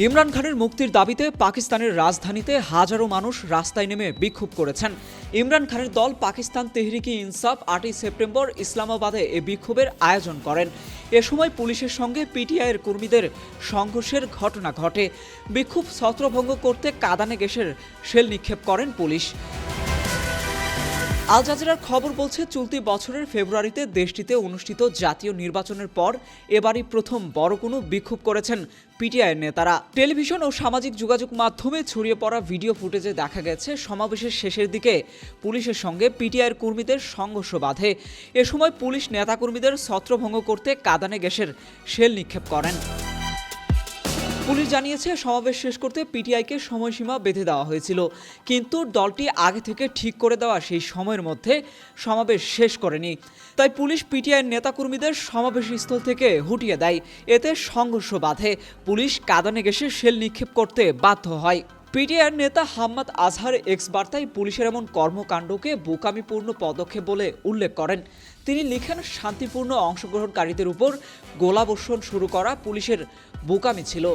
ইমরান খানের মুক্তির দাবিতে পাকিস্তানের রাজধানীতে হাজারো মানুষ রাস্তায় নেমে বিক্ষোভ করেছেন। ইমরান খানের দল পাকিস্তান তেহরিকে ইনসাফ 8ই সেপ্টেম্বর ইসলামাবাদে এ বিক্ষোভের আয়োজন করেন। এ সময় পুলিশের সঙ্গে পিটিআইয়ের কর্মীদের সংঘর্ষের ঘটনা ঘটে। বিক্ষোভ ছত্রভঙ্গ করতে কাঁদানে গ্যাসের শেল নিক্ষেপ করেন পুলিশ। আল জাজিরার খবর বলছে, চলতি বছরের ফেব্রুয়ারিতে দেশটিতে অনুষ্ঠিত জাতীয় নির্বাচনের পর এবারই প্রথম বড় কোনো বিক্ষোভ করেছেন পিটিআইয়ের নেতারা। টেলিভিশন ও সামাজিক যোগাযোগ মাধ্যমে ছড়িয়ে পড়া ভিডিও ফুটেজে দেখা গেছে সমাবেশের শেষের দিকে পুলিশের সঙ্গে পিটিআইয়ের কর্মীদের সংঘর্ষ বাধে। এ সময় পুলিশ নেতাকর্মীদের ছত্রভঙ্গ করতে কাঁদানে গ্যাসের শেল নিক্ষেপ করেন। পুলিশ জানিয়েছে, সমাবেশ শেষ করতে পিটিআইকে সময়সীমা বেঁধে দেওয়া হয়েছিল, কিন্তু দলটি আগে থেকে ঠিক করে দেওয়া সেই সময়ের মধ্যে সমাবেশ শেষ করেনি। তাই পুলিশ পিটিআইয়ের নেতাকর্মীদের সমাবেশস্থল থেকে হটিয়ে দেয়। এতে সংঘর্ষ বাধে। পুলিশ কাঁদানে গ্যাসের শেল নিক্ষেপ করতে বাধ্য হয়। পিটিআইয়ের নেতা হাম্মাদ আজহার এক্স বার্তায় পুলিশের এমন কর্মকাণ্ডকে বোকামিপূর্ণ পদক্ষেপ বলে উল্লেখ করেন। তিনি লিখেন, শান্তিপূর্ণ অংশগ্রহণকারীদের উপর গোলাবর্ষণ শুরু করা পুলিশের বোকামি ছিল।